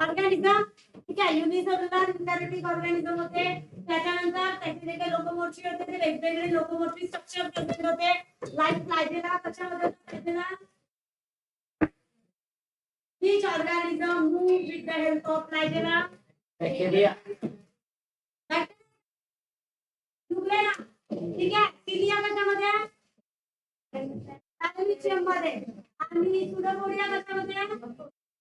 Organism, ठीक आहे. Unicellular युकॅरियोटिक organism होते. त्याच्यानंतर त्याचे जे काही लोकोमोटिव्ह होते ते वेगवेगळे लोकोमोटिव्ह स्ट्रक्चर प्रेझेंट होते. लाईक फ्लॅजेला कशामध्ये फ्लॅजेला Which organism move with the help of flagella? Bacteria. Nuclei. ठीक आहे. सिलिया कशामध्ये आहे? मध्ये आणि सुडोपोडिया कशामध्ये?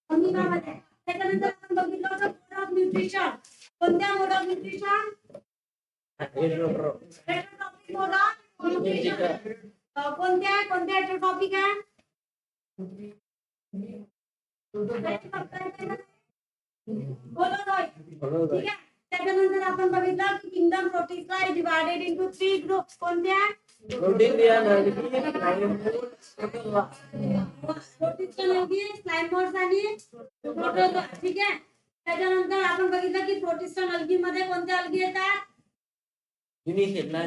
अमिबामध्ये. त्याच्यानंतर आपण बघितलं होतं मोड ऑफ न्यूट्रिशन. कोणत्या mode of nutrition? Heterotrophic mode of nutrition. कोणत्या हेटेरोट्रॉपिक आहे? ठीक आहे. त्याच्यानंतर आपण बघितलं की kingdom Protista is divided into 3 groups. कोणत्या? प्रोटिस्टा, स्लाइमोड्स आणि प्रोटोजोआ. ठीक आहे. त्याच्यानंतर आपण बघितलं की प्रोटिस्टा अल्गी मध्ये कोणत्या अल्गी येतात? युनिसेल्युलर.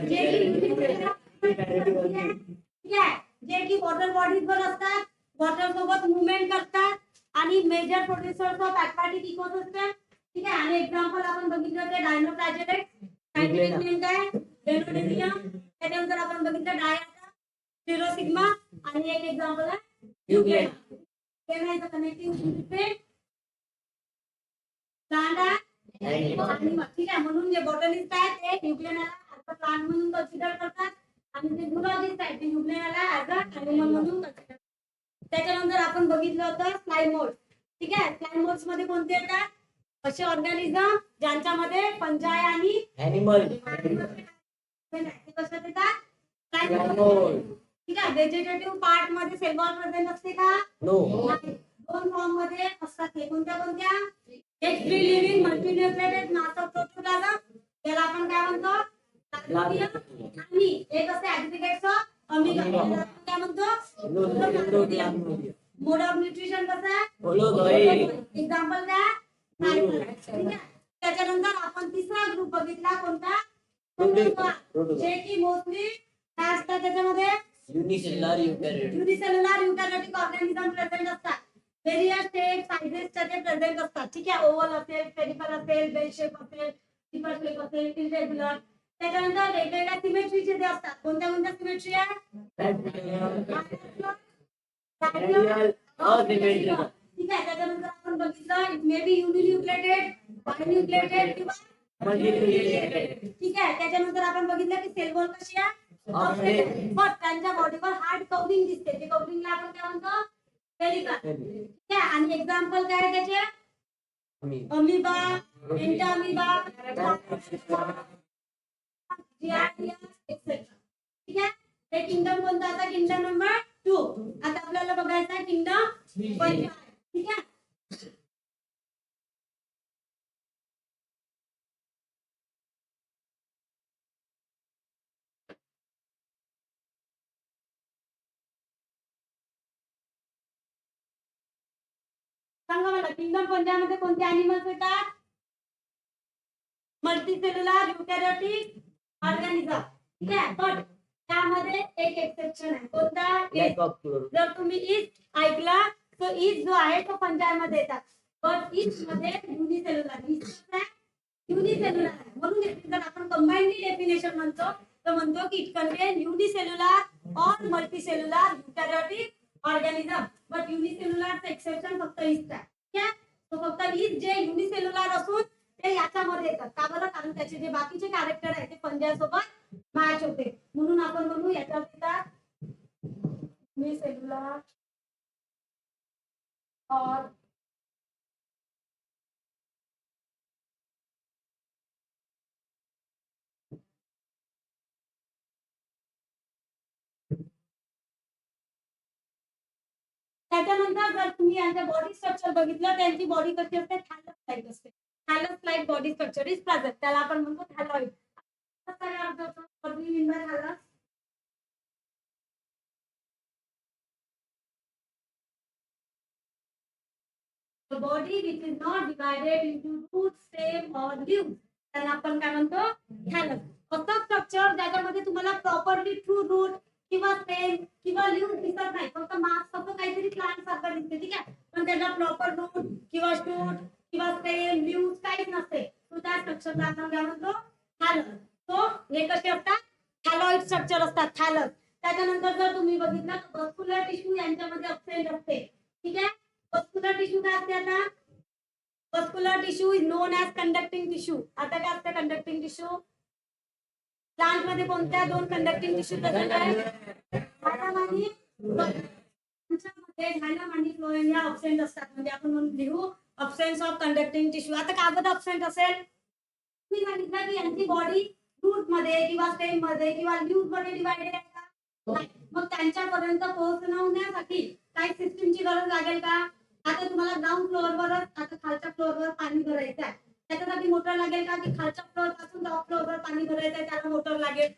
ठीक आहे. जे की वॉटर बॉडीज वर असतात, वॉटर सोबत मूवमेंट करतात आणि major producers of aquatic ecosystem. ठीक आहे. आणि एक्झाम्पल आपण बघितलं होते डायनोफ्लॅजेलेट. सायंटिफिक नेम काय? डेनोडेनियम. त्याच्यानंतर आपण बघितलं डायटा, स्टिरोसिग्मा आणि एक एक्झाम्पल आहे Euglena. Euglena is a connecting lipid plant आहे. ठीक आहे. म्हणून जे बॉटनिस्ट आहेत ते युग्लेनाला ऍज अ प्लांट म्हणून कन्सिडर करतात आणि जे झूलॉजिस्ट आहेत ते युग्लेनाला ऍज अ एनिमल म्हणून कन्सिडर. त्याच्यानंतर आपण बघितलं होतं स्लाइमोड. ठीक आहे. स्लाइमोड्स मध्ये कोणते येतात? असे ऑर्गॅनिझम ज्यांच्यामध्ये फंजाय आणि एनिमल कशात येतात? स्लाइमोड. ठीक आहे. व्हेजिटेटिव्ह पार्ट मध्ये सेल वॉल प्रेझेंट असते का? नो. दोन फॉर्म मध्ये असतात. हे कोणत्या? एक free living multinucleated mass of protoplasm, त्याला आपण काय म्हणतो? आणि एक असते ऍग्रीगेट्स ऑफ अमिबा, काय म्हणतो? मोड ऑफ न्यूट्रिशन कसं आहे? एक्झाम्पल काय? ठीक आहे. त्याच्यानंतर आपण तिसरा ग्रुप बघितला कोणता? जे की मोस्टली काय असतात त्याच्यामध्ये? युनिसेल्युलर युकॅरियोटिक ऑर्गॅनिझम प्रेझेंट असतात. व्हेरियस शेप साइजेसचे ते प्रेझेंट असतात. ठीक आहे. ओव्हल असेल, स्फेरिकल असेल, बेल शेप असेल, ट्रिपल शेप असेल, इरेग्युलर. त्याच्यानंतर वेगवेगळ्या सिमेट्रीचे जे असतात. कोणत्या सिमेट्री आहे? ठीक आहे. त्याच्यानंतर आपण बघितलं इट मे बी युनिन्यूक्लिएटेड, बायन्यूक्लिएटेड किंवा मल्टीन्यूक्लिएटेड. ठीक आहे. त्याच्यानंतर आपण बघितलं की सेल वॉल कशी आहे? पण त्यांच्या बॉडीवर हार्ड कवरिंग दिसते. ते कवरिंगला आपण काय म्हणतो? पेलिका. ठीक आहे. आणि एक्झाम्पल काय आहे त्याचे? Amoeba, Entamoeba, etcetera. ठीक आहे. हे किंगडम कोणता? आता किंगडम नंबर 2. आता आपल्याला बघायचं आहे किंगडम 1. ठीक आहे. सांगा मला किंगडम कोणत्यामध्ये कोणते अॅनिमल्स येतात? Multicellular eukaryotic organism. ठीक आहे. पण त्यामध्ये एक एक्सेप्शन आहे. कोणता? जर तुम्ही ईस्ट ऐकला तर ईस्ट जो आहे तो पंजाबमध्ये येतात. पण ईस्ट मध्ये युनिसेल्युलर युनिसेल्युलर आहे. म्हणून जर आपण कंबाइंडली डेफिनेशन म्हणतो तर म्हणतो की इट कंटेन युनिसेल्युलर और multicellular eukaryotic organism. But युनिसेल्युलरचं exception फक्त ईस्ट आहे. ठीक आहे. तो फक्त ईस्ट जे युनिसेल्युलर असून ते याच्यामध्ये येतात. का बरं? कारण त्याचे जे बाकीचे कॅरेक्टर आहेत ते पंजासोबत मॅच होते. म्हणून आपण म्हणू याच्यात युनिसेल्युलर और त्याच्यानंतर जर तुम्ही यांच्या बॉडी स्ट्रक्चर बघितलं त्यांची बॉडी कशी असते? थॅलस लाईक असते. Thallus like body structure is present. त्याला आपण म्हणतो थॅलॉइड. The body which is not divided into roots, stem or leaves, त्याला आपण काय म्हणतो? थॅलस. असं स्ट्रक्चर ज्याच्यामध्ये तुम्हाला प्रॉपरली ट्रू रूट किंवा स्टेम किंवा लीव्ह दिसत नाही. फक्त मास फक्त काहीतरी प्लांट सारखं दिसते. ठीक आहे. पण त्याला प्रॉपर रूट किंवा शूट किंवा स्टेम लीव्स काहीच नसते, तो त्या स्ट्रक्चरला आपण काय म्हणतो, थॅलस. तो हे कसे असतात, थॅलॉइड स्ट्रक्चर असतात, थॅलस. त्याच्यानंतर जर तुम्ही बघितलं तर मस्क्युलर टिश्यू यांच्यामध्ये अब्सेंट असते. ठीक आहे, मस्क्युलर टिश्यू काय असते, आता muscular tissue is non as conducting tissue. आता काय असते कंडक्टिंग टिश्यू, प्लांट मध्ये कोणत्या दोन कंडक्टिंग टिश्यू प्रेझेंट आहे, झायलम आणि झायलम आणि फ्लोएम या अब्सेंट असतात. म्हणजे आपण म्हणून लिहू अब्सेन्स ऑफ कंडक्टिंग टिश्यू. आता का बरं अब्सेंट असेल, मी सांगितलं की यांची बॉडी रूट मध्ये किंवा स्टेम मध्ये किंवा लीव्ह मध्ये डिवाइडेड आहे का, नाही. मग त्यांच्यापर्यंत पोहोचण्यासाठी काही सिस्टीमची गरज लागेल का. आता तुम्हाला ग्राउंड फ्लोअरवरच, आता खालच्या फ्लोअरवर पाणी भरायचं आहे, त्याच्यासाठी मोटर लागेल का, की खालच्या फ्लोअर पासून टॉप फ्लोअरवर पाणी भरायचं आहे त्याला मोटर लागेल.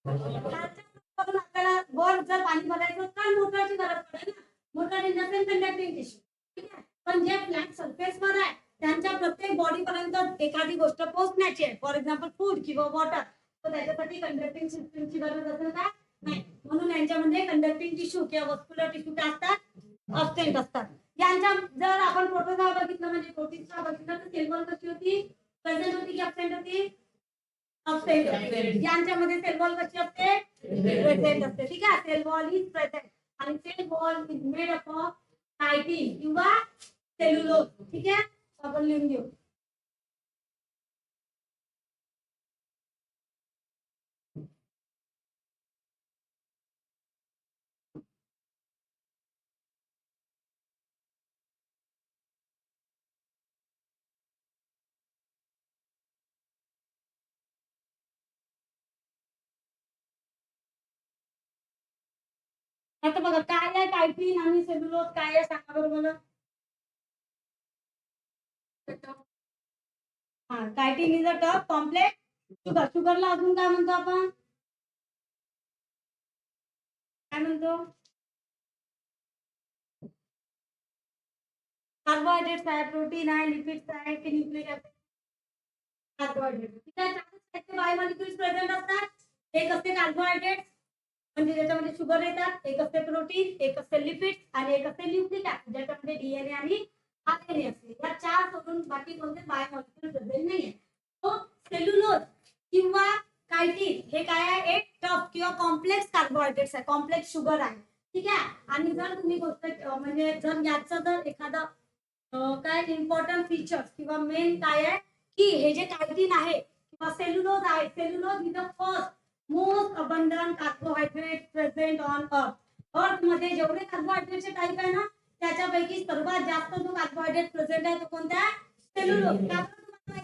खालच्या फ्लोअरवरून आपल्याला वर जर पाणी भरायचं तर मोटरची गरज पडेल ना. Motor in the same conducting tissue. ठीक आहे, पण जे फ्लॅट सरफेसवर आहे त्यांच्या प्रत्येक बॉडी पर्यंत एखादी गोष्ट पोहोचण्याची आहे, फॉर एक्झाम्पल फूड किंवा वॉटर, तर त्याच्यासाठी कंडक्टिंग सिस्टीमची गरज असेल का, नाही. म्हणून यांच्यामध्ये कंडक्टिंग टिश्यू किंवा मस्क्युलर टिश्यू काय असतात, अब्सेंट असतात. यांच्या जर आपण प्रोटोजोआ बघितलं म्हणजे प्रोटिन्सचा बघितलं तर सेल वॉल कशी होती, प्रेझेंट होती की अब्सेंट होती, अब्सेंट. यांच्यामध्ये सेल वॉल कशी असते, प्रेझेंट असते. ठीक आहे, सेल वॉल इज प्रेझेंट आणि cell wall is made up of chitin किंवा सेल्युलोज. ठीक आहे, आपण लिहून घेऊ. आता बघा काय आहे कायटिन आणि सेल्युलोज, काय आहे सांगा बरं मला. हा, chitin is a tough complex sugar. शुगरला अजून काय म्हणतो आपण, काय म्हणतो, कार्बोहायड्रेट्स आहे, प्रोटीन आहे, लिपिड्स आहे की न्यूक्लिक ऍसिड, कार्बोहायड्रेट. ठीक आहे, त्याचे बायोमॉलिक्युल्स प्रेझेंट असतात. एक असते कार्बोहायड्रेट्स म्हणजे ज्याच्यामध्ये शुगर येतात, एक असते प्रोटीन, एक असते लिपिड्स आणि एक असते न्यूक्लिक ऍसिड ज्याच्यामध्ये डीएनए आणि आरएनए असते. या चार सोडून बाकी कोणते बायोमॉलिक्युल प्रेझेंट नाहीये. तो सेल्युलोज किंवा कायटिन हे काय आहे, एक टफ किंवा कॉम्प्लेक्स कार्बोहायड्रेट्स आहे, कॉम्प्लेक्स शुगर आहे. ठीक आहे, आणि जर तुम्ही गोष्ट म्हणजे जर याचं जर एखादा काय इम्पॉर्टंट फीचर्स किंवा मेन काय आहे की हे जे कायटिन आहे किंवा सेल्युलोज आहे, cellulose is the first most abundant carbohydrate present on अर्थ. अर्थ मध्ये जेवढे कार्बोहायड्रेटचे टाईप आहे ना त्याच्यापैकी सर्वात जास्त जो कार्बोहायड्रेट प्रेझेंट आहे तो कोणता आहे, सेल्युलोज.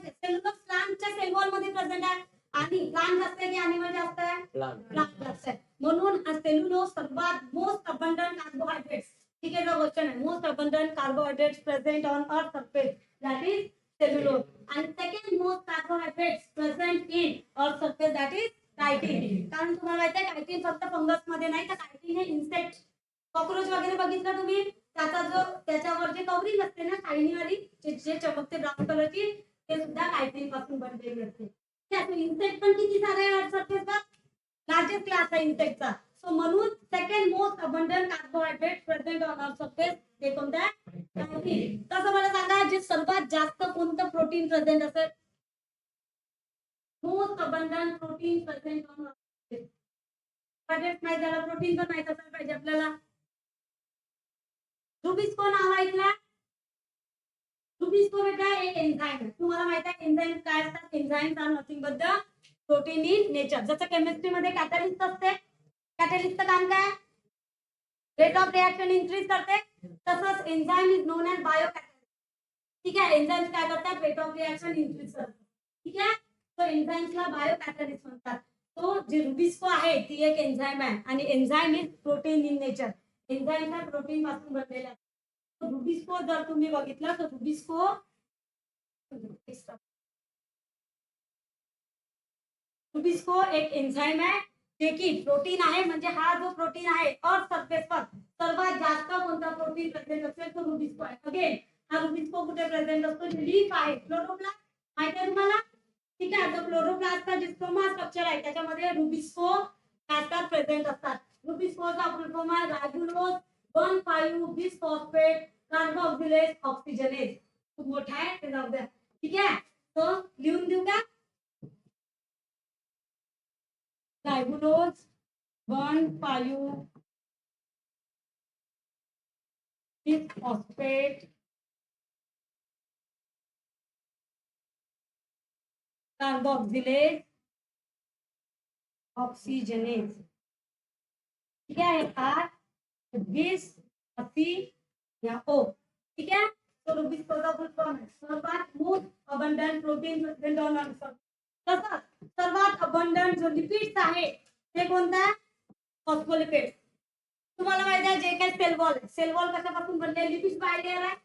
सेल्युलोज प्लांटच्या सेल वॉल मध्ये प्रेझेंट आहे आणि प्लांट जास्त आहे की एनिमल जास्त आहे, प्लांट जास्त आहे. म्हणून सेल्युलोज सर्वात मोस्ट अबंडंट कार्बोहायड्रेट्स. ठीक आहे, क्वेश्चन आहे most abundant carbohydrates present on earth surface that is cellulose. आणि second most carbohydrates present in earth surface that is chitin. कारण तुम्हाला माहिती आहे कायटिन फक्त फंगस मध्ये नाही तर कायटिन हे इन्सेक्ट, कॉकरोच वगैरे बघितलं तुम्ही त्याचा जो त्याच्यावर जे कवरिंग असते ना शायनी वाली जे चमकते ब्राऊन कलरची ते सुद्धा कायटिन पासून बनलेली असते. इन्सेक्ट पण किती सारे अर्थ सरफेसवर, लार्जेस्ट क्लास आहे इन्सेक्टचा. सो म्हणून second most abundant carbohydrate present on earth surface ते कोणतं आहे, कायटिन. तसं मला सांगा जे सर्वात जास्त कोणतं प्रोटीन प्रेझेंट असेल, most abundant protein present on earth surface. Carbohydrate नाही झाला प्रोटीन पण माहित असायला पाहिजे आपल्याला. रुबिस्को नाव ऐकला, रुबिस्को बेटा एक एन्झाइम. तुम्हाला माहित आहे एन्झाइम काय असतात, enzymes are nothing but the protein in nature. जसं केमिस्ट्री मध्ये कॅटलिस्ट असते, कॅटलिस्टचं काम काय, रेट ऑफ रिएक्शन इन्क्रीज करते, तसंच enzyme is known as biocatalyst. ठीक आहे, एन्झाइम्स काय करतात, रेट ऑफ रिएक्शन इन्क्रीज करतात. ठीक आहे, तो एन्झाइम्सला बायो कॅटलिस्ट म्हणतात. तो जे रुबिस्को आहे ती एक एन्झाइम आहे आणि enzyme is protein in nature. Enzyme हा प्रोटीन पासून बनलेला आहे. रुबिस्को जर तुम्ही बघितलं तर रुबिस्को एक एन्झाइम आहे जे की प्रोटीन आहे. म्हणजे हा जो प्रोटीन आहे अर्थ सरफेसवर सर्वात जास्त कोणता प्रोटीन प्रेझेंट असेल तो रुबिस्को आहे. अगेन हा रुबिस्को कुठे प्रेझेंट असतो, लीफ आहे, क्लोरोप्लास्ट माहिती आहे तुम्हाला. ठीक आहे, तर क्लोरोप्लास्टचा जे स्ट्रोमा स्ट्रक्चर आहे त्याच्यामध्ये रुबिस्को असतात प्रेझेंट असतात. रुबिस्कोचा फुल फॉर्म आहे रायबोलोज 1,5 बिसफॉस्फेट कार्बोक्सिलेज ऑक्सिजनेज. मोठा आहे ते जाऊ द्या. ठीक आहे, तो लिहून देऊ का? रायबुलोज 1,5 phosphate कार्बोक्सिलेज ऑक्सीजनेज. ठीक है, आर 20 80 या ओ. ठीक है, तो रुबीज सर्वात most abundant protein present on अर्थ. तसंच सर्वात अबंडंट जो लिपिड्स आहे ते कोणता? फॉस्फोलिपिड्स. तुम्हाला माहिती आहे जे काही सेल वॉल कशापासून बनले? लिपिड्स बाय आहे.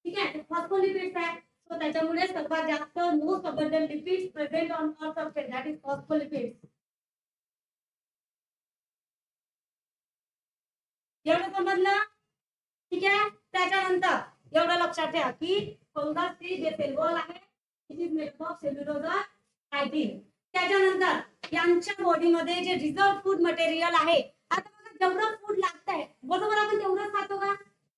ठीक आहे, फॉस्फोलिपिड्स आहे. सो त्याच्यामुळे सर्वात जास्त most abundant lipids present on earth surface that is phospholipids. एवढं समजलं? ठीक आहे, त्याच्यानंतर एवढं लक्षात ठेवा की फंगसची जे सेल वॉल आहे it is made of cellulose chitin. त्याच्यानंतर यांच्या बॉडीमध्ये जे रिझर्व फूड मटेरियल आहे, आता बघा जेवढं फूड लागतंय बरोबर आपण तेवढंच खातो का?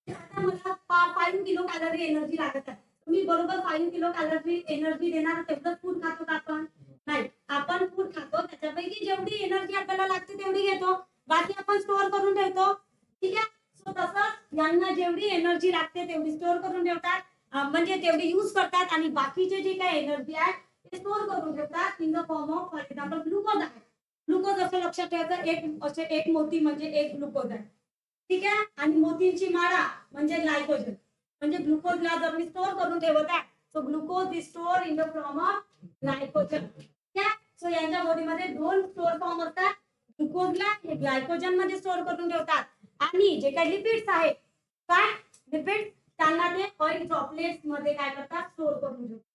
आता मला 5 किलो कॅलरी एनर्जी लागत आहे, तुम्ही बरोबर 5 किलो कॅलरी एनर्जी देणार तेवढं फूड खातो का आपण? नाही, आपण फूड खातो त्याच्यापैकी जेवढी एनर्जी आपल्याला लागते तेवढी घेतो, बाकी आपण स्टोअर करून ठेवतो. ठीक आहे, सो तसंच यांना जेवढी एनर्जी लागते तेवढी स्टोअर करून ठेवतात, म्हणजे तेवढी यूज करतात आणि बाकीचे जे काही एनर्जी आहे ते स्टोअर करून ठेवतात in the form of for example glucose आहे. ग्लुकोज असं लक्षात ठेवायचं, एक मोती म्हणजे एक ग्लुकोज आहे. ठीक आहे, आणि मोतींची माळा म्हणजे ग्लायकोजन. म्हणजे ग्लुकोजला जर मी स्टोअर करून ठेवत आहे so glucose is store in the form of glycogen. ठीक आहे, सो यांच्या बॉडीमध्ये 2 स्टोअर फॉर्म असतात. ग्लुकोजला हे ग्लायकोजन मध्ये स्टोअर करून ठेवतात आणि जे काही लिपिड्स आहेत काय लिपिड्स त्यांना ते ऑइल ड्रॉपलेट्स मध्ये काय करतात? स्टोअर करून ठेवतात.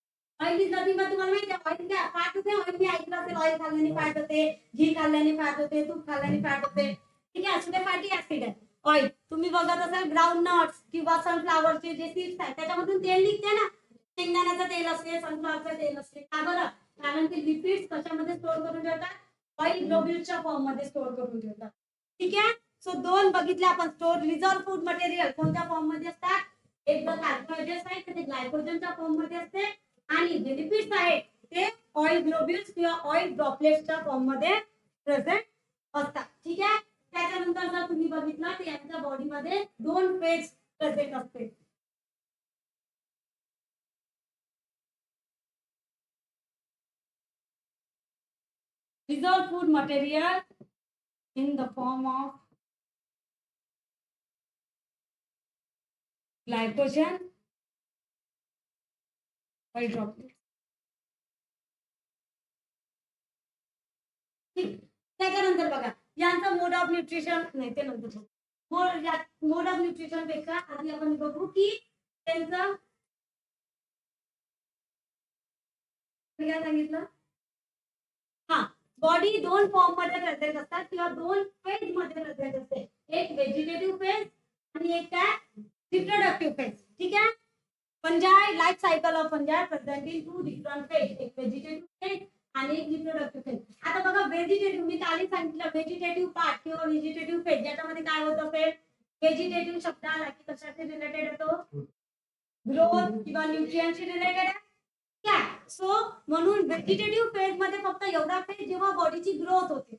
ऑइल इज नथिंग बट तुम्हाला माहिती आहे ऑइल काय फॅट होते? ऑइल मी ऐकलं असेल ऑइल खाल्ल्याने फॅट होते, घी खाल्ल्याने फॅट होते, तूप खाल्ल्याने फॅट होते. ठीक आहे, असं फॅटी ऍसिड आहे ऑइल. तुम्ही बघत असाल ग्राउंड नट्स किंवा सनफ्लावरचे जे सीड्स आहेत त्याच्यामधून तेल निघते ना, शेंगदाण्याचं तेल असते, सनफ्लावरचं तेल असते. का बरं? कारण ते लिपिड्स कशामध्ये स्टोअर करून ठेवतात? ऑइल ग्लोब्युल्सच्या फॉर्म मध्ये स्टोअर करून ठेवतात. ठीक आहे, सो 2 बघितले आपण. स्टोअर रिझर्व फूड मटेरियल कोणत्या फॉर्म मध्ये असतात? एक तर कार्बोहायड्रेट्स आहेत ते ग्लायकोजनच्या फॉर्म मध्ये असते आणि जे लिपिड्स आहेत ते ऑइल ग्लोब्युल्स किंवा ऑइल ड्रॉपलेट्सच्या फॉर्म मध्ये प्रेझेंट असतात. ठीक आहे, त्याच्यानंतर जर तुम्ही बघितलं तर यांच्या बॉडीमध्ये 2 फेज प्रेझेंट असते. Reserve food material in the form of glycogen by droplets. त्याच्यानंतर बघा यांचा मोड ऑफ न्यूट्रिशन नाही ते नंतर मोड ऑफ न्यूट्रिशन पेक्षा आधी आपण बघू की त्यांचं काय सांगितलं. हा, बॉडी 2 फॉर्म मध्ये प्रेझेंट असतात किंवा 2 फेज मध्ये प्रेझेंट असते. एक व्हेजिटेटिव्ह फेज आणि एक काय रिप्रोडक्टिव्ह फेज. ठीक आहे, fungi life cycle of fungi present in 2 different phase, एक व्हेजिटेटिव्ह फेज आणि एक रिप्रोडक्टिव्ह फेज. आता बघा व्हेजिटेटिव्ह मी काली सांगितलं व्हेजिटेटिव्ह पार्ट किंवा व्हेजिटेटिव्ह फेज याच्यामध्ये काय होत असेल? व्हेजिटेटिव्ह शब्द आला की कशाशी रिलेटेड येतो? ग्रोथ किंवा न्यूट्रिएंटशी रिलेटेड आहे. काय सो म्हणून व्हेजिटेटिव्ह फेज मध्ये फक्त एवढा फेज जेव्हा बॉडीची ग्रोथ होते.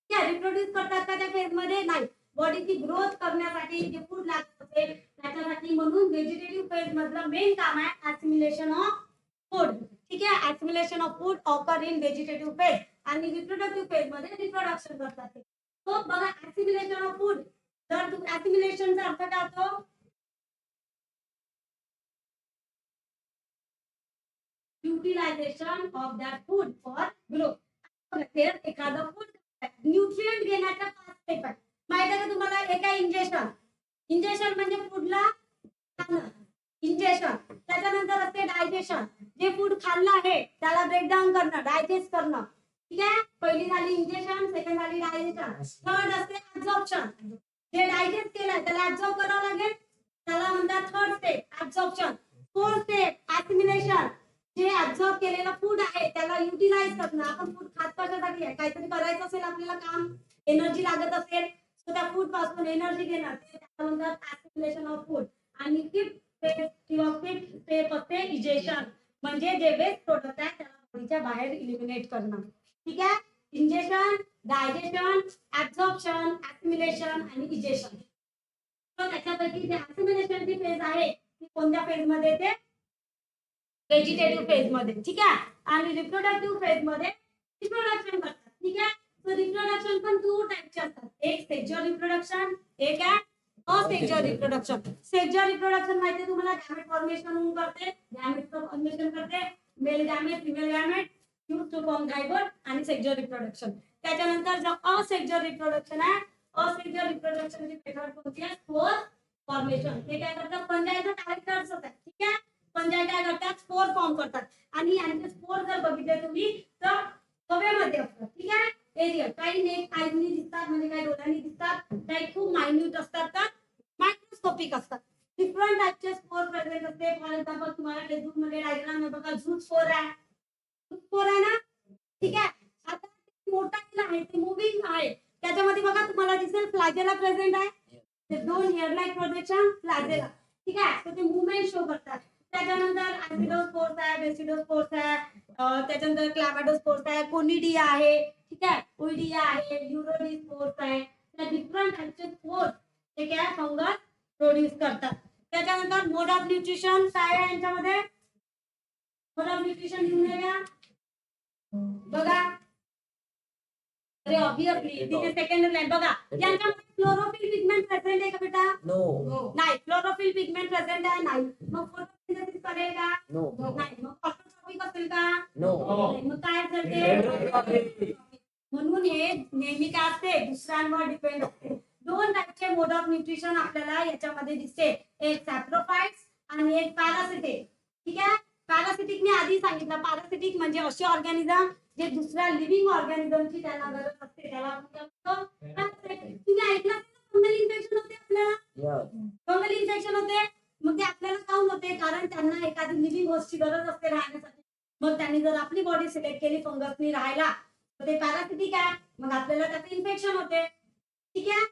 क्या रिप्रोड्यूस करतात का त्या फेज मध्ये? नाही, बॉडीची ग्रोथ करण्यासाठी जे फूड लागत असेल त्याच्यासाठी म्हणून व्हेजिटेटिव्ह फेज मधलं मेन काम आहे ऍसिमिलेशन ऑफ फूड. ठीक आहे, assimilation of food occur in vegetative phase आणि रिप्रोडक्टिव्ह फेज मध्ये रिप्रोडक्शन करतात. तो बघा ऍसिमिलेशन ऑफ फूड तर ऍसिमिलेशनचा अर्थ काय होतो? Utilisation of that food for growth. एखादं फूड न्यूट्रिएंट घेण्याच्या 5 स्टेप आहेत. माहिती आहे का तुम्हाला? एक आहे इंजेक्शन म्हणजे फूडला खाणं इंजेक्शन. त्याच्यानंतर असते डायजेशन, जे फूड खाल्लं आहे त्याला ब्रेकडाऊन करणं, डायजेस्ट करणं. ठीक आहे, पहिली झाली इंजेक्शन, सेकंड झाली डायजेशन, थर्ड असते ऍब्झॉर्प्शन. जे डायजेस्ट केलं त्याला ऍब्झॉर्ब करावं लागेल, त्याला म्हणतात third step absorption. Fourth step assimilation, जे ऍब्झॉर्ब केलेलं फूड आहे त्याला युटिलाइज करणं. आपण फूड खात कशासाठी आहे? काहीतरी करायचं असेल आपल्याला काम, एनर्जी लागत असेल तर त्या फूड पासून एनर्जी घेणं, त्याला म्हणतात ऍसिमिलेशन ऑफ फूड. आणि फिफ्थ फेज किंवा फिफ्थ स्टेप असते इजेशन, म्हणजे जे वेस्ट प्रोडक्ट आहे त्याला बॉडीच्या बाहेर इलिमिनेट करणं. ठीक आहे. इंजेक्शन, डायजेशन, ऍब्झॉर्प्शन, ऍक्युम्युलेशन आणि इजेशन. तर त्याच्यापैकी जे ऍक्युम्युलेशनची फेज आहे ती कोणत्या फेज मध्ये येते? व्हेजिटेटिव्ह फेज मध्ये. ठीक आहे. आणि रिप्रोडक्टिव्ह फेज मध्ये रिप्रोडक्शन करतात. ठीक आहे. तर रिप्रोडक्शन पण 2 टाइपचे असतात. एक सेक्शुअल रिप्रोडक्शन, एक आहे असेक्शुअल रिप्रोडक्शन. सेक्शुअल रिप्रोडक्शन माहिती तुम्हाला गॅमेट फॉर्मेशन होऊन करते, गॅमेटचं फॉर्मेशन करते, male gamete, female gamete use to form zygote आणि सेक्शुअल रिप्रोडक्शन. त्याच्यानंतर जो असेक्शुअल रिप्रोडक्शन आहे, असेक्शुअल रिप्रोडक्शनची मेथड कोणती आहे? Spore formation. ते काय करतात? फंजायचं कॅरेक्टर्स होतात. ठीक आहे. फंजाय काय करतात? स्पोर फॉर्म करतात आणि यांचे स्पोर जर बघितले तुम्ही तर हवेमध्ये असतात. ठीक आहे. एरियल काही नेक आईनी दिसतात, म्हणजे काही डोळ्यांनी दिसतात, काही खूप मायन्यूट असतात, तर मायक्रोस्कोपिक असतात. डिफरंट टाइपचे स्पोर प्रेझेंट असते. फॉर एक्झाम्पल तुम्हाला टेक्स्टबुक मध्ये डायग्राम मध्ये बघा झूट स्पोर आहे, झूट स्पोर आहे ना. ठीक आहे. आता मोठा आहे, ते मूव्हिंग आहे, त्याच्यामध्ये बघा तुम्हाला दिसेल फ्लॅजेला प्रेझेंट आहे, ते 2 हेअर लाईक प्रोजेक्शन फ्लॅजेला. ठीक आहे. तर ते मूवमेंट शो करतात. त्याच्यानंतर ऍसिडोस्पोर्स आहे, बेसिडोस्पोर्स आहे, त्याच्यानंतर क्लॅमाडोस्पोर्स आहे, कोनिडिया आहे. ठीक आहे. ओइडिया आहे, यूरोडिस्पोर्स आहे. त्या डिफरंट टाइपचे स्पोर्स ते काय फंगस प्रोड्यूस करतात. त्याच्यानंतर मोड ऑफ न्यूट्रिशन काय आहे यांच्यामध्ये? मोड ऑफ न्यूट्रिशन लिहून घ्या बघा. अरे ऑब्वियसली तिथे सेकंड लाईन बघा. यांच्यामध्ये क्लोरोफिल पिगमेंट प्रेझेंट आहे का बेटा? नाही. क्लोरोफिल पिगमेंट प्रेझेंट आहे नाही. मग फोटोसिंथेसिस करेल का? नाही. मग ऑटोट्रॉपिक असेल का? नाही. मग काय करते? म्हणून हे नेहमी काय असते? दुसऱ्यांवर डिपेंड असते. 2 टाइपचे मोड ऑफ न्यूट्रिशन आपल्याला याच्यामध्ये दिसते, एक सॅप्रोफाइट्स आणि एक पॅरासिटिक. ठीक आहे. पॅरासिटिक मी आधी सांगितलं, पॅरासिटिक म्हणजे असे ऑर्गॅनिझम जे दुसऱ्या लिव्हिंग ऑर्गॅनिझमची त्यांना गरज असते, त्याला तुम्ही ऐकलं फंगल इन्फेक्शन होते आपल्याला. फंगल इन्फेक्शन होते, मग ते आपल्याला काऊन होते? कारण त्यांना एखादी लिव्हिंग होस्टची गरज असते राहण्यासाठी. मग त्यांनी जर आपली बॉडी सिलेक्ट केली फंगसनी राहायला, तर ते पॅरासिटिक आहे, मग आपल्याला त्याचं इन्फेक्शन होते. ठीक आहे.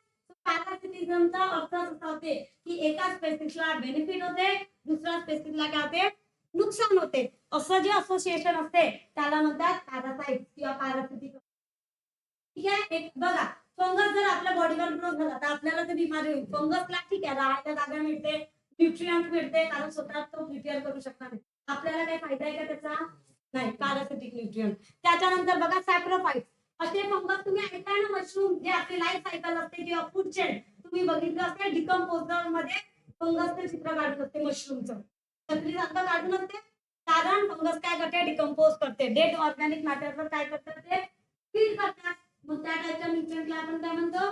पॅरासिटिझमचा अर्थ असा होते की एका स्पेसिसला बेनिफिट होते, दुसऱ्या स्पेसिसला काय होते? नुकसान होते. असं जे असोसिएशन असते त्याला म्हणतात पॅरासाइट किंवा पॅरासिटिक. ठीक आहे. एक बघा, फंगस जर आपल्या बॉडीवर ग्रो झाला तर आपल्याला ते बिमारी होईल. फंगसला ठीक आहे, राहायला जागा मिळते, न्यूट्रिएंट मिळते, कारण स्वतः तो प्रिपेअर करू शकणार नाही. आपल्याला काही फायदा आहे का त्याचा? नाही. Parasitic nutrient. त्याच्यानंतर बघा सॅप्रोफाइट. असे फंगस तुम्ही ऐकताय ना, मशरूम जे आपली लाईफ सायकल असते किंवा फूड चेन तुम्ही बघितलं असेल, डिकम्पोजर मध्ये फंगसचं चित्र काढून असते मशरूमचं, छत्री सारखं काढून असते. कारण फंगस काय करते? डिकम्पोज करते. डेड ऑर्गॅनिक मॅटरवर काय करतात? ते फीड करतात. मग त्या टाइपच्या न्यूट्रिएंटला आपण काय म्हणतो?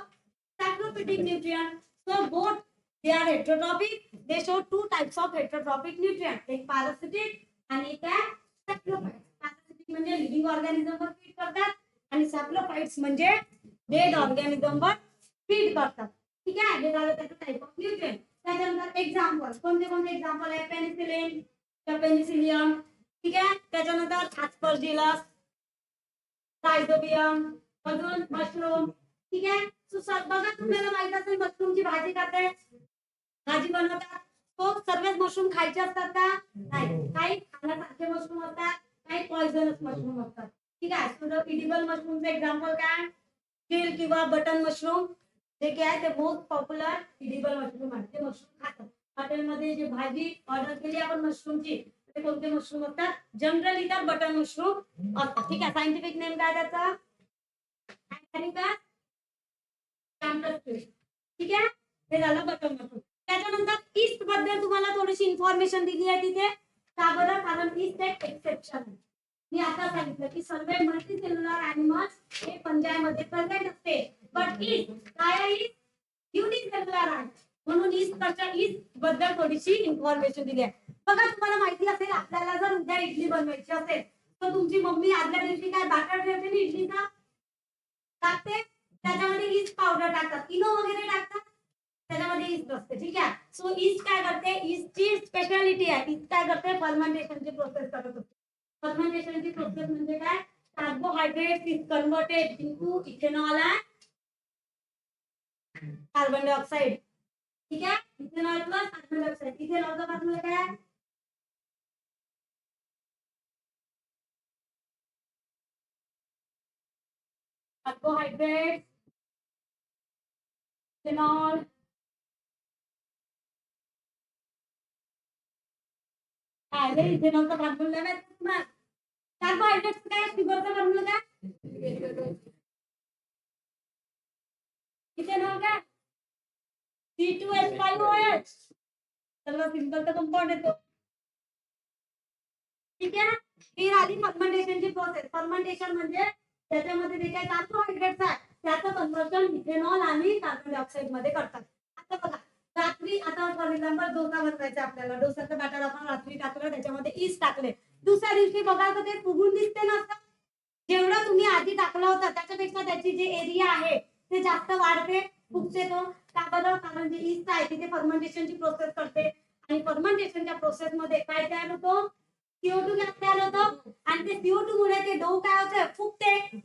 Saprophytic nutrient. So both they are heterotrophic. They show 2 types of heterotrophic nutrient, एक पॅरासिटिक आणि एक आहे सॅप्रोफाइट्स. पॅरासिटिक म्हणजे लिव्हिंग ऑर्गॅनिझमवर फीड करतात आणि सॅप्रोफाइट्स म्हणजे डेड ऑर्गॅनिझमवर फीड करतात. ठीक आहे. हे झालं त्याचं टाइप ऑफ न्यूट्रिएंट. त्याच्यानंतर एक्झाम्पल कोणते कोणते एक्झाम्पल आहे? Penicillin, Penicillium. ठीक आहे. त्याच्यानंतर ऍस्परजिलस, रायझोबियम, अजून मशरूम. ठीक आहे. बघा तुम्हाला माहित असेल मशरूमची भाजी खाते, भाजी बनवतात. तो सर्वच मशरूम खायचे असतात का? नाही. काही खाण्यासारखे मशरूम असतात, काही पॉइझनस मशरूम असतात. ठीक आहे. सो इडिबल मशरूमचे एक्झाम्पल काय? किल किंवा बटन मशरूम, जे काय आहे ते मोस्ट पॉप्युलर इडिबल मशरूम आहे. ते मशरूम खातात. हॉटेलमध्ये जे भाजी ऑर्डर केली आपण मशरूमची, ते कोणते मशरूम असतात? जनरली तर बटन मशरूम असतात. ठीक आहे. सायंटिफिक नेम काय त्याचा? ठीक आहे. हे झालं बटन मशरूम. त्याच्यानंतर ईस्ट बद्दल तुम्हाला थोडीशी इन्फॉर्मेशन दिली आहे तिथे. का बरं? कारण ईस्ट एक एक्सेप्शन आहे. मी आता सांगितलं की सर्व मल्टीसेल्युलर ॲनिमल्स हे फंजायमध्ये प्रेझेंट असते, बट ईस्ट काय? ईस्ट युनिसेल्युलर आहे. म्हणून ईस्ट बद्दल थोडीशी इन्फॉर्मेशन दिली आहे. बघा तुम्हाला माहिती असेल, आपल्याला जर उद्या इडली बनवायची असेल तर तुमची मम्मी आदल्या दिवशी काय बॅटर ठेवते ना इडलीचा, टाकते, त्याच्यामध्ये ईस्ट पावडर टाकतात, इनो वगैरे टाकतात, त्याच्यामध्ये ईस्ट असते. ठीक आहे. सो ईस्ट काय करते? ईस्टची स्पेशालिटी आहे. ईस्ट काय करते? फर्मेंटेशनची प्रोसेस करत असते. फर्मेंटेशनची प्रोसेस म्हणजे काय? Carbohydrate is converted into ethanol and carbon dioxide. ठीक आहे. Ethanol plus carbon dioxide. इथेनॉलचा फॉर्म्युला काय आहे? कार्बोहायड्रेट इथेनॉल इथेनॉलचा फॉर्म्युला काय तुम्हाला? कार्बोहायड्रेट काय? शुगरचा फॉर्म्युला काय? इथेनॉल काय? C2H5OH. सर्वात सिंपलचा कंपाऊंड येतो. ठीक आहे. ही आली फर्मेंटेशनची प्रोसेस. फर्मेंटेशन म्हणजे त्याच्यामध्ये जे काही कार्बोहायड्रेट्स आहेत त्याचं कन्वर्जन इथेनॉल आणि कार्बन डायऑक्साइड मध्ये करतात. आता बघा, रात्री आता फॉर एक्झाम्पल डोसा बनवायचा आपल्याला. डोसाचं बॅटर आपण रात्री टाकलं, त्याच्यामध्ये ईस्ट टाकले, दुसऱ्या दिवशी बघा तर ते फुगून दिसते ना. जेवढा तुम्ही आधी टाकला होता त्याच्यापेक्षा त्याची जे एरिया आहे ते जास्त वाढते, फुगते तो. का बरं? कारण जे ईस्ट आहे तिथे फर्मेंटेशनची प्रोसेस करते आणि फर्मेंटेशनच्या प्रोसेस मध्ये काय तयार होतो? CO2 गॅस तयार होतो आणि ते CO2 मुळे ते डो काय होते? फुगते.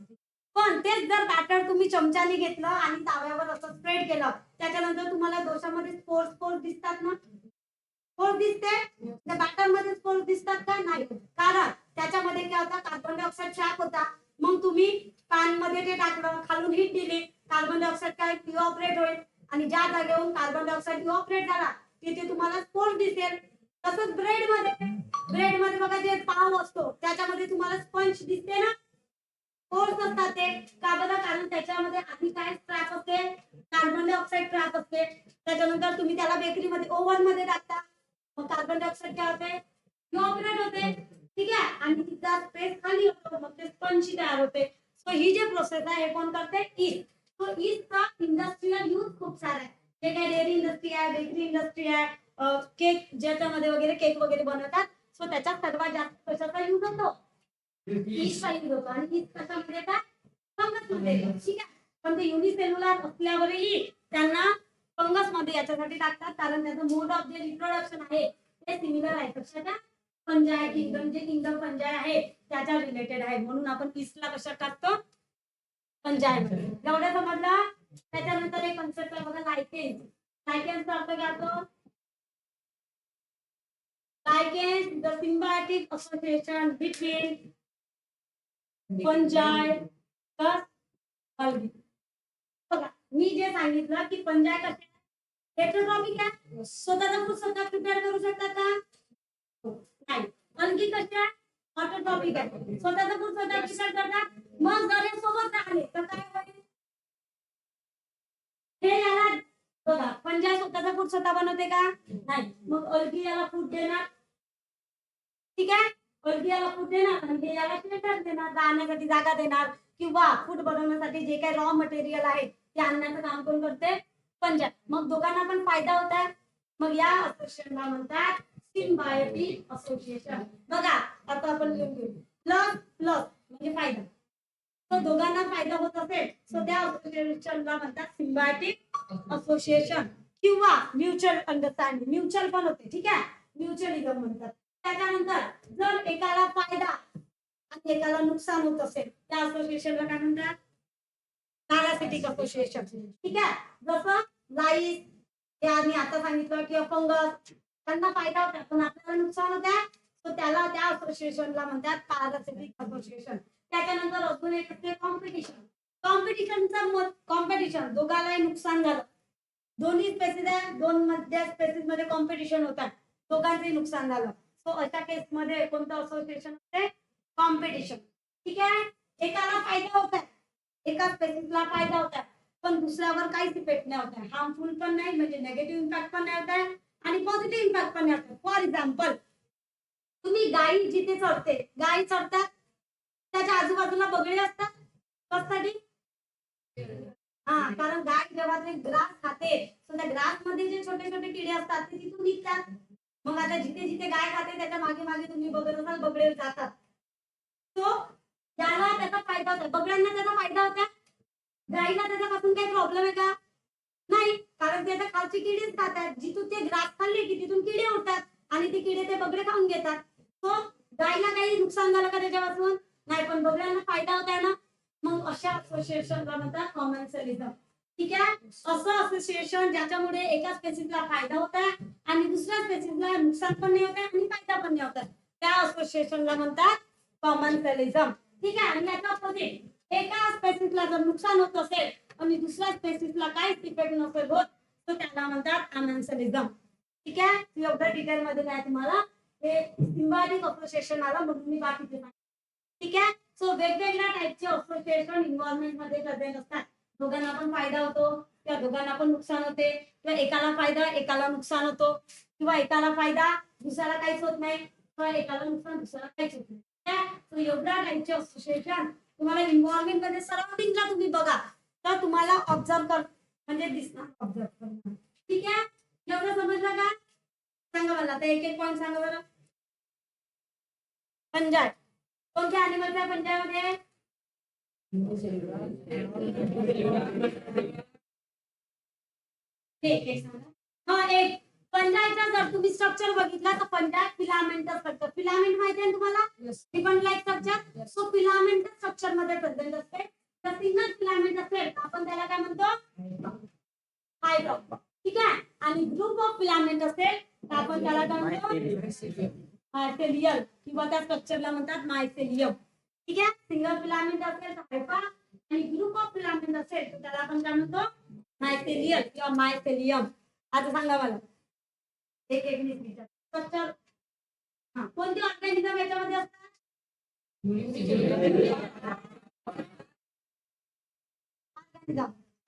पण तेच जर बॅटर तुम्ही चमच्याने घेतलं आणि ताव्यावर असं स्प्रेड केलं, त्याच्यानंतर तुम्हाला डोशामध्ये स्पोर्स दिसतात ना? स्पोर्स दिसते? त्या बॅटर मध्ये स्पोर्स दिसतात का? नाही. कारण त्याच्यामध्ये काय होता? कार्बन डायऑक्साइड ट्रॅप होता. मग तुम्ही पॅन मध्ये ते टाकलं, खालून हीट दिली, कार्बन डायऑक्साइड काय इव्हॅपोरेट होईल आणि ज्या जागेवरून कार्बन डायऑक्साइड इव्हॅपोरेट झाला तिथे तुम्हाला स्पोर्स दिसेल. तसंच ब्रेड मध्ये बघा जे पाव असतो त्याच्यामध्ये तुम्हाला स्पंज दिसते ना? स्पोर्स असतात ते. का बरं? कारण त्याच्यामध्ये आधी काय ट्रॅप असते? कार्बन डायऑक्साइड ट्रॅप असते. त्याच्यानंतर तुम्ही त्याला बेकरीमध्ये ओव्हन मध्ये टाकता, मग कार्बन डायऑक्साइड काय होते? इव्हॅपोरेट होते. ठीक आहे. आणि तिचा स्पेस खाली होतो, मग ते स्पंज तयार होते. सो ही जी प्रोसेस आहे हे कोण करते? ईस्ट. सो ईस्टचा इंडस्ट्रियल यूज खूप सारा आहे. जे काही डेअरी इंडस्ट्री आहे, बेकरी इंडस्ट्री आहे, केक ज्याच्यामध्ये वगैरे केक वगैरे बनवतात, सो त्याच्यात सर्वात जास्त कशाचा यूज होतो? ईस्टचा यूज होतो. आणि ईस्ट कशामध्ये काय? फंगस मध्ये. ठीक आहे. पण ते युनिसेल्युलर असल्यावरही त्यांना फंगस मध्ये याच्यासाठी टाकतात कारण त्याचं मोड ऑफ जे रिप्रोडक्शन आहे ते सिमिलर आहे. कशाच्या? फंजाय किंगडम. जे किंगडम फंजाय आहे त्याच्या रिलेटेड आहे, म्हणून आपण ईस्टला कशात टाकतो? फंजाय मध्ये. एवढं समजलं? त्याच्यानंतर एक कन्सेप्ट आहे बघा, लायकेन्स. लायकेन्सचा अर्थ काय होतो? Lichens, the symbiotic association between fungi plus algae. बघा, मी जे सांगितलं की फंजाय कसे हेटेरोट्रॉपिक आहे, स्वतःचा फूड स्वतः प्रिपेअर करू शकतात का? नाही. अलगी कसे आहे? ऑटोट्रॉपिक आहे, स्वतःचा फूड स्वतः प्रिपेअर करतात. मग जर हे सोबत राहिले तर काय होईल? हे याला बघा, फंजाय स्वतःचा फूड स्वतः बनवते का? नाही. मग अलगी याला फूड देणार. ठीक आहे. अलगी याला फूड देणार आणि हे याला शेल्टर देणार, राहण्यासाठी जागा देणार किंवा फूड बनवण्यासाठी जे काही रॉ मटेरियल आहे ते आणण्याचं काम कोण करते? फंजाय. मग दोघांना पण फायदा होत आहे. मग या असोसिएशनला म्हणतात सिम्बायोटिक असोसिएशन. बघा, आता आपण लिहून घेऊ. प्लस प्लस म्हणजे फायदा. तर दोघांना फायदा होत असेल सो त्या असोसिएशनला म्हणतात सिम्बायोटिक असोसिएशन किंवा म्युच्युअल अंडरस्टँडिंग. म्युच्युअल पण होते. ठीक आहे. म्युच्युअलिझम म्हणतात. त्याच्यानंतर जर एकाला फायदा आणि एकाला नुकसान होत असेल त्या असोसिएशनला काय म्हणतात? Parasitic association. ठीक आहे. जसं लाईस हे आम्ही आता सांगितलं किंवा फंगस, त्यांना फायदा होता पण आपल्याला नुकसान होत आहे, तर त्याला त्या असोसिएशनला म्हणतात पॅरासिटिक असोसिएशन. त्याच्यानंतर अजून एक असते कॉम्पिटिशन. कॉम्पिटिशन दोघांनाही नुकसान झालं, दोन्ही स्पेसिस आहे, दोन मध्ये स्पेसिस मध्ये कॉम्पिटिशन होतात, दोघांचंही नुकसान झालं, सो अशा केस मध्ये कोणतं असोसिएशन असते? कॉम्पिटिशन. ठीक आहे. एकाला फायदा होत आहे, एका स्पेसिसला फायदा होत आहे पण दुसऱ्यावर काहीच इफेक्ट नाही होत आहे, हार्मफुल पण नाही म्हणजे नेगेटिव्ह इम्पॅक्ट पण नाही होत आहे आणि पॉझिटिव्ह इम्पॅक्ट पण नाही होत आहे. फॉर एक्झाम्पल, तुम्ही गाई जिथे चरते, गाई चरतात त्याच्या आजूबाजूला बगळे असतात. कशासाठी? हा, कारण गाय जेव्हा ते ग्रास खाते तर त्या ग्रास मध्ये जे छोटे छोटे किडे असतात ते तिथून निघतात. मग आता जिथे जिथे गाय खाते त्याच्या मागे मागे तुम्ही बघत असाल बगळे जातात. तो त्याला त्याचा फायदा होता, बगळ्यांना त्याचा फायदा होता. गायीला त्याच्यापासून काही प्रॉब्लेम आहे का? नाही, कारण त्याच्या खालची किडीच खातात. जिथून ते ग्रास खाल्ले की तिथून किडे उठतात आणि ते किडे ते बगळे खाऊन घेतात. तो गायीला काही नुकसान झालं का त्याच्यापासून? नाही, पण बगळ्यांना फायदा होत आहे ना. मग अशा असोसिएशनला म्हणतात कॉमेन्सलिझम. ठीक आहे. असं असोसिएशन ज्याच्यामुळे एका स्पेसिसला फायदा होत आहे आणि दुसऱ्या स्पेसिसला नुकसान पण नाही होत आहे आणि फायदा पण नाही होत आहे, त्या असोसिएशनला म्हणतात कॉमन्सॅलिझम. ठीक आहे. आणि याचा अपोजिट, एका स्पेसिसला जर नुकसान होत असेल आणि दुसऱ्या स्पेसिसला काहीच इफेक्ट नसेल होत तर त्याला म्हणतात अमेन्सॅलिझम. ठीक आहे. एवढं डिटेल मध्ये नाही तुम्हाला, हे सिम्बायोटिक असोसिएशन आला म्हणून मी बाकीचे सांगितलं. ठीक आहे. सो वेगवेगळ्या टाईपचे असोसिएशन इन्व्हायरमेंट मध्ये प्रेझेंट असतात. दोघांना पण फायदा होतो किंवा दोघांना पण नुकसान होते, किंवा एकाला फायदा एकाला नुकसान होतो, किंवा एकाला फायदा दुसऱ्याला काहीच होत नाही, किंवा एकाला नुकसान दुसऱ्याला काहीच होत नाही. सो एवढ्या टाईपचे असोसिएशन तुम्हाला इन्व्हायरमेंट मध्ये सराउंडिंगला तुम्ही बघा तर तुम्हाला ऑब्झर्व कर म्हणजे दिसणार, ऑब्झर्व करणार. ठीक आहे. एवढं समजलं का? सांगा मला आता एक एक पॉईंट सांगा बरं. पंजाब कोणत्या अॅनिमल्स आहे पंजाबमध्ये? हा, एक पंजाबचा जर तुम्ही स्ट्रक्चर बघितला तर पंजाब फिलामेंटस स्ट्रक्चर. फिलामेंट माहिती आहे तुम्हाला? Ribbon like structure. So filament structure मध्ये प्रेझेंट असते. जर सिंगल फिलामेंट असेल आपण त्याला काय म्हणतो? फायब्रो. ठीक आहे. आणि ग्रुप ऑफ फिलामेंट असेल तर आपण त्याला काय म्हणतो? मायसेलियल, किंवा त्या स्ट्रक्चरला म्हणतात मायसेलियम. ठीक आहे. सिंगल फिलामेंट असेल तर हायफा आणि ग्रुप ऑफ फिलामेंट असेल तर त्याला आपण काय म्हणतो? मायसेलियल किंवा मायसेलियम. आता सांगा मला एक एक स्ट्रक्चर. हा, कोणते ऑर्गॅनिझम याच्यामध्ये असतात?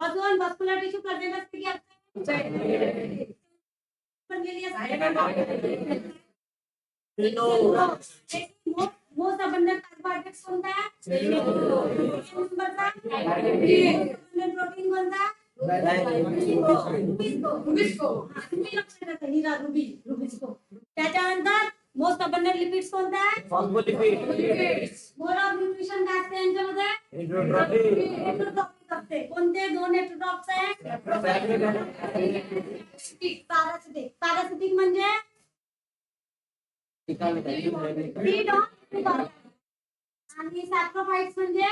अजून मस्क्युलर टिश्यू प्रेझेंट असते की असते? बनलेली असते. मोस्ट अबंडंट कार्बोहायड्रेट्स कोणता आहे? नंबरचा प्रोटीन कोणता? त्याच्यानंतर मोस्ट अबंडंट लिपिड्स कोणता आहे? मोड ऑफ न्यूट्रिशन काय असते यांच्यामध्ये? हेटेरोट्रॉपिक असते. कोणते दोन हेटेरोट्रॉप्स आहे? पॅरासिटिक. पॅरासिटिक म्हणजे आणि सॅप्रोफाइट्स म्हणजे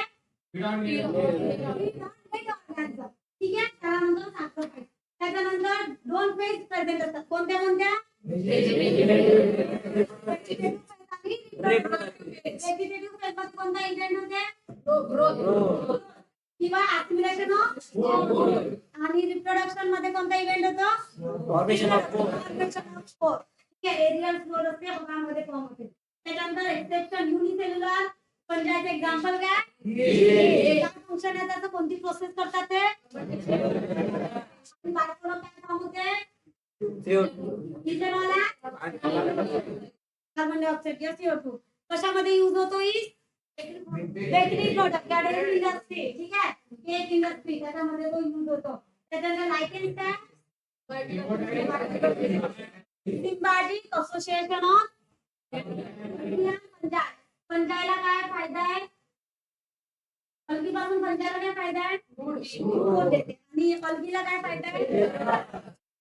ठीक आहे. त्यानंतर सॅप्रोफाइट्स. त्याच्यानंतर दोन फेज प्रेझेंट असतात. कोणत्या कोणत्या? व्हेजिटेटिव्ह फेज मध्ये कोणता इव्हेंट होते? ग्रोथ किंवा ऍक्युमुलेशन ऑफ. आणि रिप्रोडक्शन मध्ये कोणता इव्हेंट होतो? Formation of spore. Aerial floor असते, हवामध्ये फॉर्म होते. त्याच्यानंतर एक्सेप्शन युनिसेल्युलर. पंजाबचे एक्झाम्पल काय फंक्शन आहे त्याचं? कोणती प्रोसेस करतात ते? बायप्रोडक्ट काय फॉर्म होते? इथेनॉल कार्बन डायऑक्साइड किंवा CO2. कशामध्ये यूज होतो? Bakery product industry. ठीक आहे. केक इंडस्ट्री त्याच्यामध्ये तो यूज होतो. त्याच्यानंतर लायकेन काय? सिम्बायोटिक असोसिएशन ऑफ पंजाब. पंजाबला काय फायदा आहे? अलगीपासून पंजाबला काय फायदा आहे? दूध देते. आणि अलगीला काय फायदा आहे?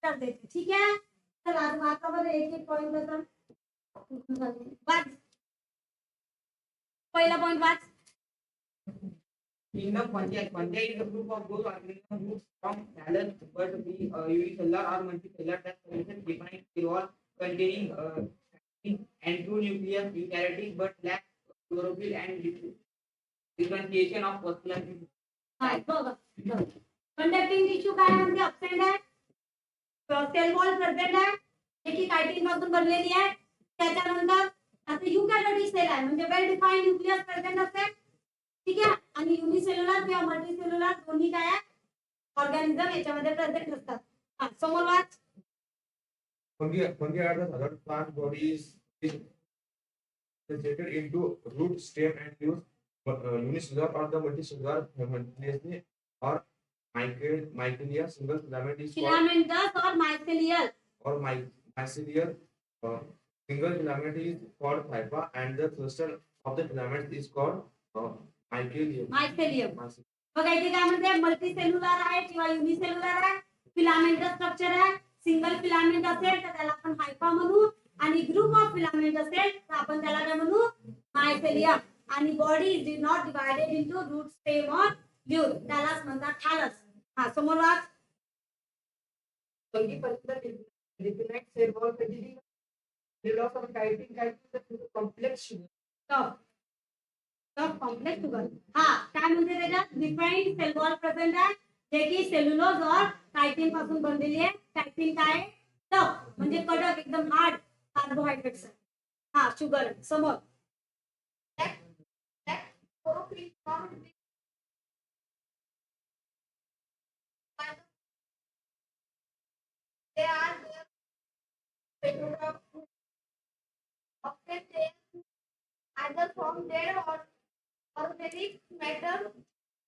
देते. ठीक आहे. तर आज वाचावर एक एक पॉइंट बद्दल वाच. पहिला point watch. Kingdom Fungi. Fungi is a group of those organisms who form balanced but unicellular or multicellular that solution defined evolve containing endonucleus eukaryotic but lack chlorophyll and differentiation of vascular tissue. Conducting tissue काय म्हणते? Absent आहे. Cell wall present आहे, जे की chitin पासून बनलेली आहे. त्याच्यानंतर आता युकॅरियोटिक सेल आहे म्हणजे वेल डिफाइंड न्यूक्लियस प्रेझेंट असते. ठीक आहे. आणि युनिसेल्युलर किंवा मल्टीसेल्युलर दोन्ही काय आहे? ऑर्गॅनिझम याच्यामध्ये प्रेझेंट असतात. समोर वाच. Fungi are the other plant bodies separated into root, stem, and leaves, unicellular or the multicellular, simultaneously or mycelia. Single filament is called filamentous or mycelial. Or mycelial. Single filament is called hypha, and the cluster of the filament is called mycelium. बघा इथे काय म्हणते? Multicellular आहे किंवा unicellular आहे. Filamentous structure आहे. Single filament असेल तर त्याला आपण हायफा म्हणू, आणि ग्रुप ऑफ फिलामेंट असेल तर आपण त्याला काय म्हणू? मायसेलियम. आणि body is not divided into root, stem और लीव्ह, त्यालाच म्हणतात थॅलस. हा समोर वाच. Definite cell wall containing loss of chitin complex sugar. Tough complex sugar. हा काय म्हणते त्याच्यात डिफाईन्ड सेल वॉल प्रेझेंट आहे जे की सेल्युलोज और कायटिन पासून बनलेली आहे. कायटिन काय टफ म्हणजे कडक एकदम हार्ड कार्बोहायड्रेट्स. हा शुगर समोर. They are often they either from dead or organic matter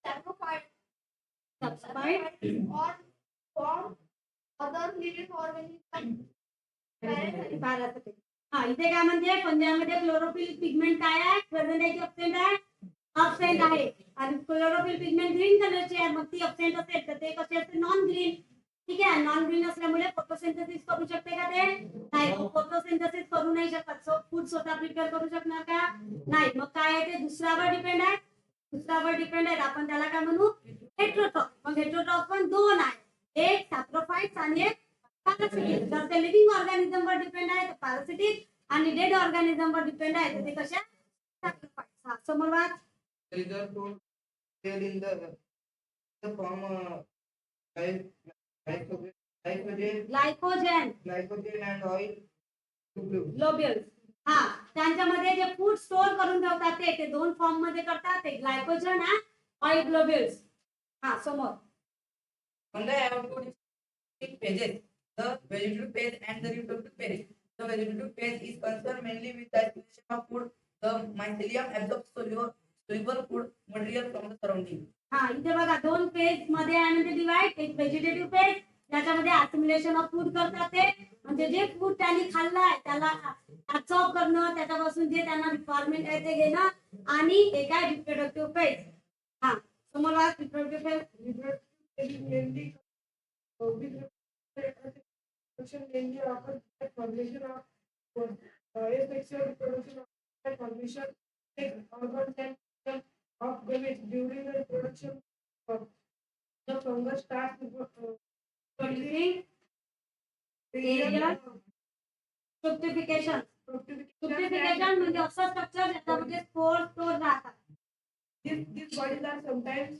saprophyte or from other living organisms. Parasitic. हा इथे काय म्हणते पंजामध्ये क्लोरोफिल पिगमेंट काय आहे प्रेझेंट आहे की अब्सेंट आहे. अब्सेंट आहे. आणि क्लोरोफिल पिगमेंट ग्रीन कलरची आहे मग ती अब्सेंट असेल तर ते कसे असते नॉन ग्रीन. ठीक आहे नॉन ग्रीन असल्यामुळे फोटोसिंथेसिस करू शकते का ते नाही. फोटोसिंथेसिस करू नाही शकत. सो फूड स्वतः प्रिपेअर करू शकणार का नाही. मग काय आहे ते दुसऱ्यावर डिपेंड आहे. दुसऱ्यावर डिपेंड आहे आपण त्याला काय म्हणू हेट्रोट्रॉफ. मग हेट्रोट्रॉफ पण दोन आहे. एक सॅप्रोफाइट्स आणि एक पॅरासिटिक. जर ते लिव्हिंग ऑर्गॅनिझम वर डिपेंड आहे तर पॅरासिटिक आणि डेड ऑर्गॅनिझम वर डिपेंड आहे तर ते कशा सॅप्रोफाइट्स. हा समोर वाच. In the form glycogen and oil ग्लोब्युल्स. हा त्यांच्यामध्ये जे फूड स्टोअर करून ठेवतात ते दोन फॉर्म मध्ये करतात ते ग्लायकोजन आणि ऑइल ग्लोब्युल्स. हा समोर. On the aerobic phases, the vegetative phase and the reproductive phase. The vegetative phase is concerned mainly with the assimilation of food. The mycelium absorbs soluble food material from the surrounding. हा इथे बघा दोन phase मध्ये आहे म्हणजे divide. एक vegetative phase त्याच्यामध्ये असिम्युलेशन of food करतात ते म्हणजे जे फूड त्यांनी खाल्लं आहे त्याला ऍब्सॉर्ब करणं त्याच्यापासून जे त्यांना रिक्वायरमेंट आहे ते घेणं. आणि एक आहे रिप्रोडक्टिव्ह फेज. हा समोर वाच. Reproductive phase mainly mainly occurs by formation of asexual reproduction of formation organs and of gametes during the reproduction of the fungus starts producing aerial fructification. fructification म्हणजे असं स्ट्रक्चर ज्याच्यामध्ये स्पोर स्टोर राहतात. these bodies are sometimes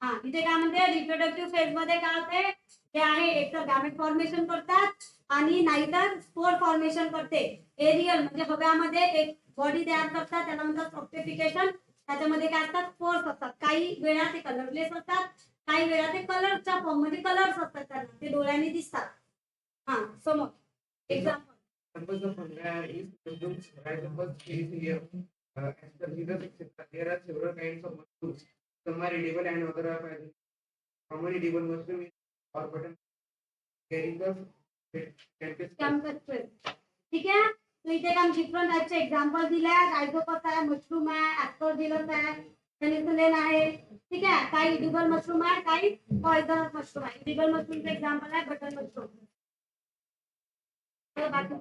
हा इथे काय म्हणते reproductive phase मध्ये काय होते ते आहे एक तर गॅमेट फॉर्मेशन करतात आणि नाहीतर स्पोर फॉर्मेशन करते. एरियल म्हणजे हव्यामध्ये एक बॉडी तयार करतात त्याला म्हणतात फ्रुक्टिफिकेशन. त्याच्यामध्ये काय असतात स्पोर्स असतात. काही वेळा ते कलरलेस असतात काही वेळा ते कलरच्या फॉर्म मध्ये कलर्स असतात त्यांना ते डोळ्यांनी दिसतात. हा समोर example. Suppose the fungi is produced rhizopus is here. As per Jesus, there are several kinds of mushrooms. Some are edible and other are poisonous. Common edible mushroom is orbital Carigus campus. ठीक आहे. तो इथे काम different टाइपचे example दिले आहे. रायझोपस आहे mushroom आहे ऍस्परजिलस आहे पेनिसिलिन आहे. ठीक आहे. काही इडिबल मशरूम आहे काही पॉइझनस मशरूम आहे. इडिबल मशरूमचे एक्झाम्पल आहे बटन मशरूम. बाकी